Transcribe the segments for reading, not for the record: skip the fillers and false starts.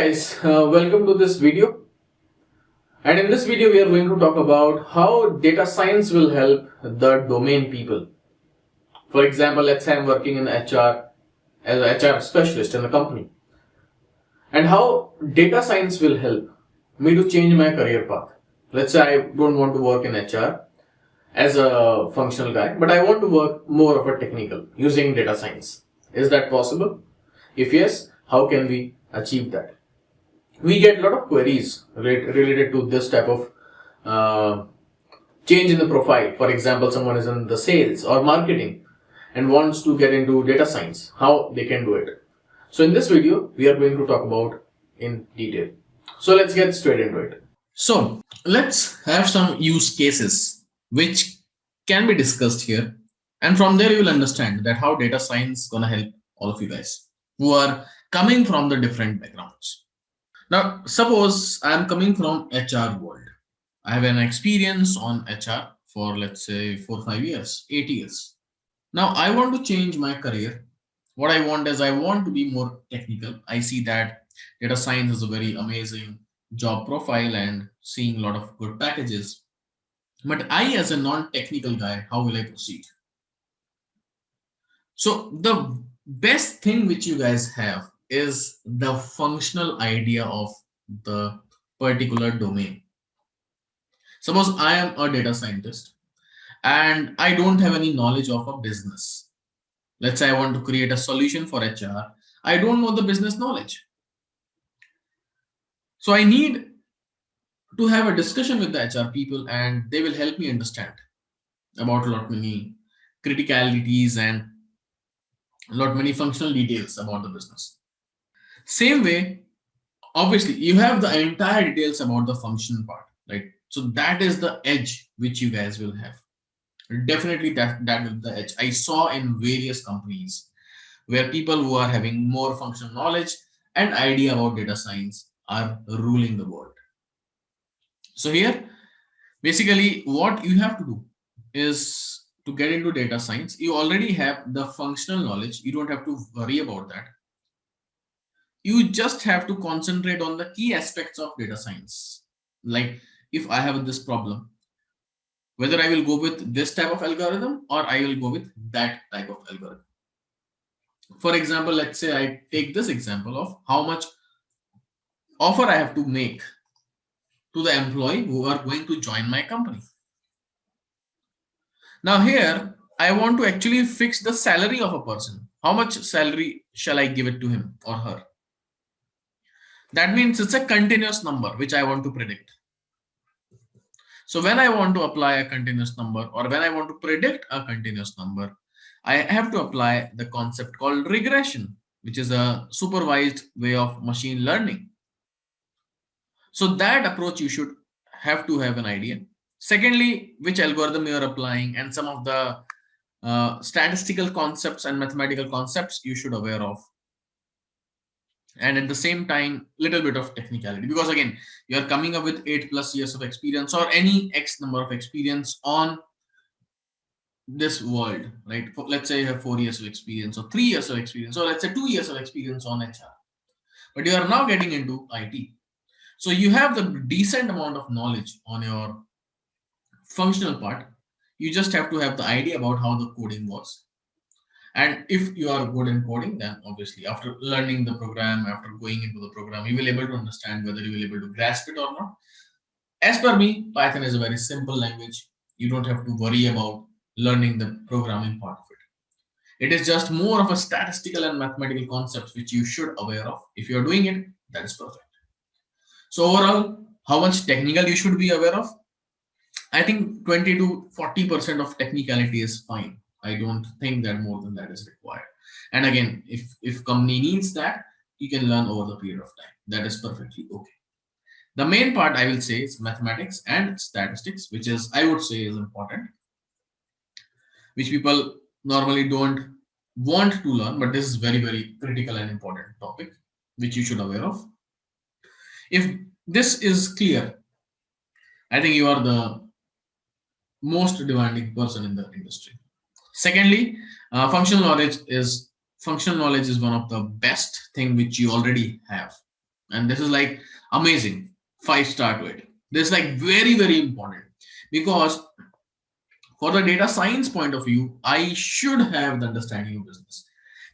Welcome to this video. And in this video, we are going to talk about how data science will help the domain people. For example, let's say I'm working in HR as an HR specialist in the company, and how data science will help me to change my career path. Let's say I don't want to work in HR as a functional guy, but I want to work more of a technical using data science. Is that possible? If yes, how can we achieve that? We get a lot of queries related to this type of uh, change in the profile. For example, someone is in the sales or marketing and wants to get into data science, how they can do it. So in this video, we are going to talk about in detail. So let's get straight into it. So let's have some use cases which can be discussed here. And from there, you will understand that how data science is going to help all of you guys who are coming from the different backgrounds. Now, suppose I am coming from HR world. I have an experience on HR for let's say 4 5 years, 8 years. Now I want to change my career. What I want is I want to be more technical. I see that data science is a very amazing job profile and seeing a lot of good packages. But I, as a non-technical guy, how will I proceed? So the best thing which you guys have is the functional idea of the particular domain. Suppose I am a data scientist and I don't have any knowledge of a business. Let's say I want to create a solution for HR. I don't know the business knowledge. So I need to have a discussion with the HR people and they will help me understand about a lot many criticalities and a lot many functional details about the business. Same way, obviously, you have the entire details about the function part, right? So that is the edge which you guys will have. Definitely that is the edge. I saw in various companies where people who are having more functional knowledge and idea about data science are ruling the world. So here, basically, what you have to do is to get into data science, you already have the functional knowledge. You don't have to worry about that. You just have to concentrate on the key aspects of data science. Like if I have this problem, whether I will go with this type of algorithm or I will go with that type of algorithm. For example, let's say I take this example of how much offer I have to make to the employee who are going to join my company. Now here, I want to actually fix the salary of a person. How much salary shall I give it to him or her? That means it's a continuous number which I want to predict. So when I want to apply a continuous number or when I want to predict a continuous number, I have to apply the concept called regression, which is a supervised way of machine learning. So that approach you should have to have an idea. Secondly, which algorithm you are applying and some of the statistical concepts and mathematical concepts you should aware of. And at the same time, little bit of technicality, because again, you are coming up with 8+ years of experience or any X number of experience on this world, right? Let's say you have 4 years of experience or 3 years of experience, or let's say 2 years of experience on HR, but you are now getting into IT. So you have the decent amount of knowledge on your functional part. You just have to have the idea about how the coding works. And if you are good in coding, then obviously after learning the program, after going into the program, you will able to understand whether you will able to grasp it or not. As per me, Python is a very simple language. You don't have to worry about learning the programming part of it. It is just more of a statistical and mathematical concepts which you should aware of. If you are doing it, that is perfect. So overall, how much technical you should be aware of? I think 20 to 40% of technicality is fine. I don't think that more than that is required. And again, if company needs that, you can learn over the period of time. That is perfectly okay. The main part I will say is mathematics and statistics, which is I would say is important, which people normally don't want to learn, but this is very critical and important topic which you should aware of. If this is clear, I think you are the most demanding person in the industry. Secondly, functional knowledge is one of the best thing which you already have. And this is like amazing, 5-star to it. This is like very, very important, because for the data science point of view, I should have the understanding of business.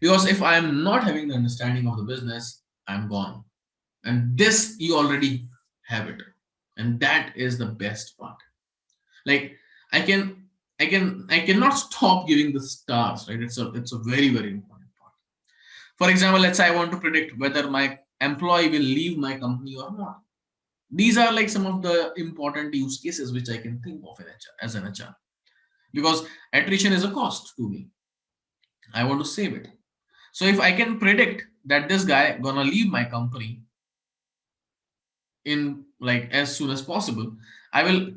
Because if I am not having the understanding of the business, I'm gone. And this you already have it. And that is the best part. Like I can I cannot stop giving the stars, right? It's a very, very important part. For example, let's say I want to predict whether my employee will leave my company or not. These are like some of the important use cases which I can think of in HR, as an HR, because attrition is a cost to me. I want to save it. So if I can predict that this guy gonna leave my company in like as soon as possible, I will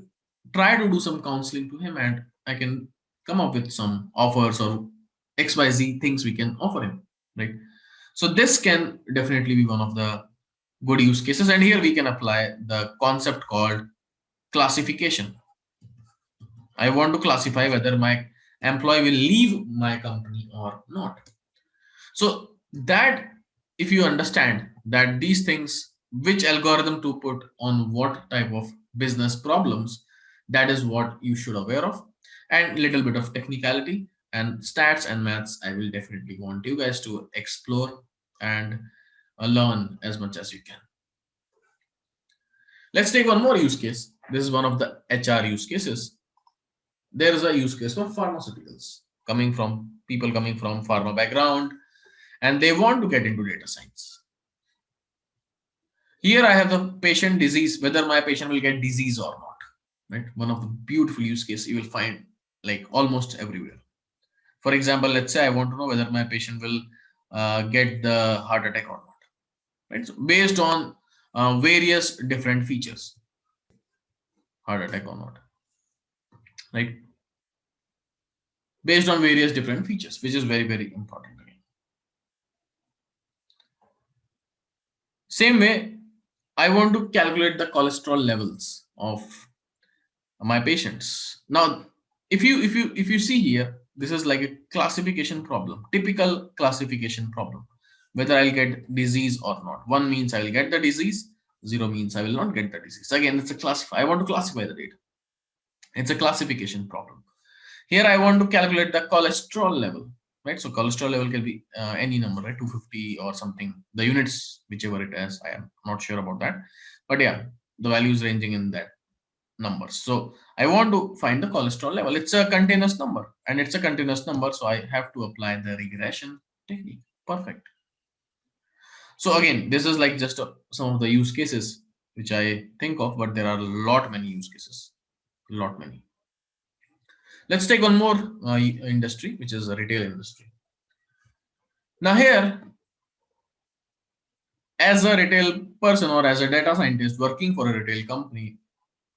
try to do some counseling to him, and I can come up with some offers or XYZ things we can offer him, right? So this can definitely be one of the good use cases. And here we can apply the concept called classification. I want to classify whether my employee will leave my company or not. So that, if you understand that these things, which algorithm to put on what type of business problems, that is what you should aware of. And little bit of technicality and stats and maths, I will definitely want you guys to explore and learn as much as you can. Let's take one more use case. This is one of the HR use cases. There is a use case for pharmaceuticals, coming from people coming from pharma background, and they want to get into data science. Here I have the patient disease, whether my patient will get disease or not, right? One of the beautiful use case you will find like almost everywhere. For example, let's say I want to know whether my patient will get the heart attack or not, right? So based on various different features, heart attack or not, right? Based on various different features, which is very, very important. Same way, I want to calculate the cholesterol levels of my patients. Now, if you see here, this is like a classification problem, typical classification problem. Whether I'll get disease or not. One means I will get the disease, zero means I will not get the disease. Again, it's a classify. I want to classify the data. It's a classification problem. Here I want to calculate the cholesterol level, right? So cholesterol level can be any number, right? 250 or something. The units, whichever it is, I am not sure about that. But yeah, the values ranging in that numbers. So I want to find the cholesterol level. It's a continuous number, and it's a continuous number. So I have to apply the regression technique. Perfect. So again, this is like just some of the use cases which I think of, but there are a lot many use cases, lot many. Let's take one more industry, which is the retail industry. Now here, as a retail person or as a data scientist working for a retail company,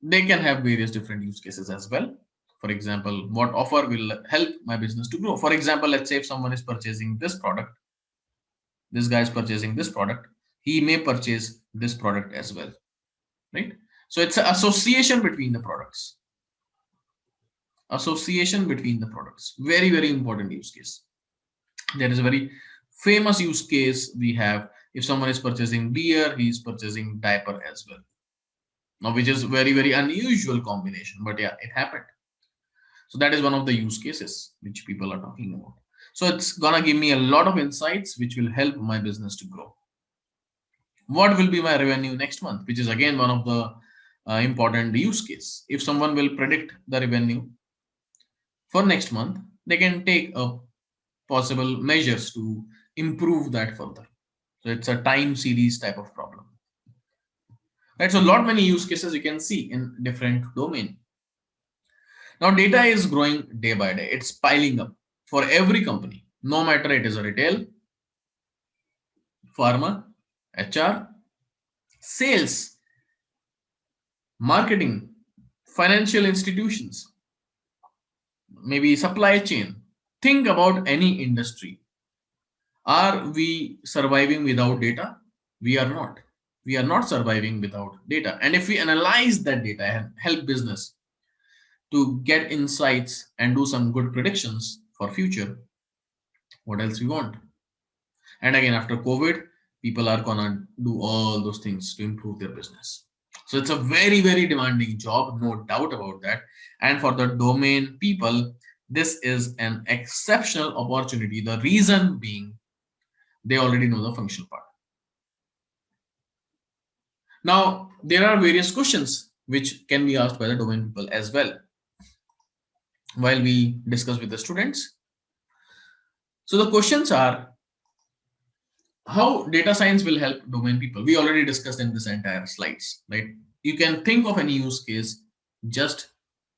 they can have various different use cases as well. For example, what offer will help my business to grow? For example, let's say if someone is purchasing this product, this guy is purchasing this product, he may purchase this product as well, right? So it's an association between the products. Association between the products. Very, very important use case. There is a very famous use case we have. If someone is purchasing beer, he is purchasing diaper as well. Now, which is very, very unusual combination, but yeah, it happened. So that is one of the use cases which people are talking about. So it's gonna give me a lot of insights which will help my business to grow. What will be my revenue next month, which is again one of the important use case. If someone will predict the revenue for next month, they can take possible measures to improve that further. So it's a time series type of problem. Right. So a lot many use cases you can see in different domain. Now data is growing day by day. It's piling up for every company, no matter it is a retail, pharma, HR, sales, marketing, financial institutions, maybe supply chain. Think about any industry. Are we surviving without data? We are not. We are not surviving without data. And if we analyze that data and help business to get insights and do some good predictions for future, what else we want? And again, after COVID, people are gonna do all those things to improve their business. So it's a very, very demanding job, no doubt about that. And for the domain people, this is an exceptional opportunity. The reason being, they already know the functional part. Now, there are various questions which can be asked by the domain people as well while we discuss with the students. So the questions are, how data science will help domain people? We already discussed in this entire slides, right? You can think of any use case, just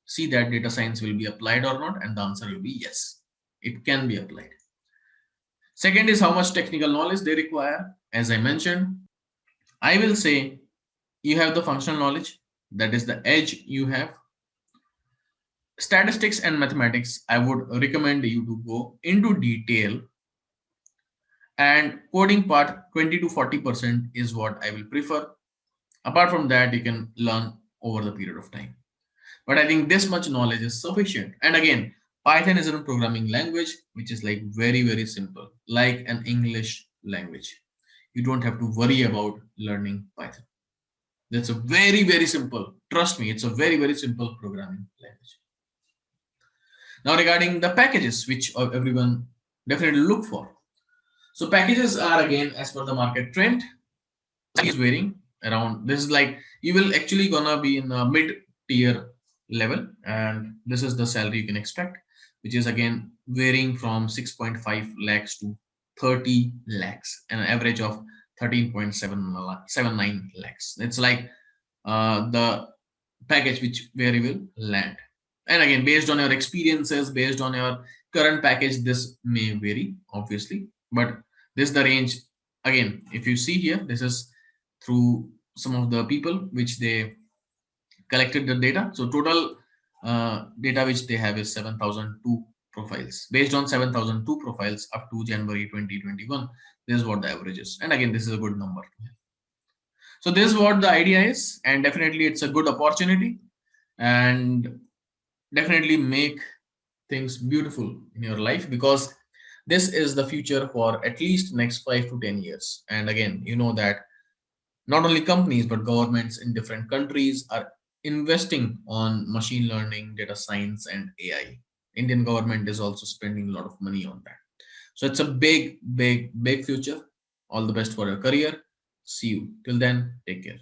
see that data science will be applied or not, and the answer will be yes, it can be applied. Second is how much technical knowledge they require. As I mentioned, I will say you have the functional knowledge, that is the edge you have. Statistics and mathematics, I would recommend you to go into detail, and coding part 20 to 40% is what I will prefer. Apart from that, you can learn over the period of time. But I think this much knowledge is sufficient. And again, Python is a programming language which is like very, very simple, like an English language. You don't have to worry about learning Python. That's a very, very simple. Trust me, it's a very, very simple programming language. Now, regarding the packages, which everyone definitely look for. So packages are again as per the market trend. Is varying around. This is like you will actually gonna be in a mid tier level, and this is the salary you can expect, which is again varying from 6.5 lakhs to 30 lakhs, an average of 13.79 lakhs. It's like the package which where you will land. And again, based on your experiences, based on your current package, this may vary, obviously, but this is the range. Again, if you see here, this is through some of the people which they collected the data. So total data which they have is 7,002 profiles. Based on 7,002 profiles up to January 2021, this is what the average is. And again, this is a good number. So this is what the idea is, and definitely it's a good opportunity, and definitely make things beautiful in your life, because this is the future for at least next 5 to 10 years. And again, you know that not only companies but governments in different countries are investing on machine learning, data science, and AI. Indian government is also spending a lot of money on that. So it's a big, big, big future. All the best for your career. See you till then. Take care.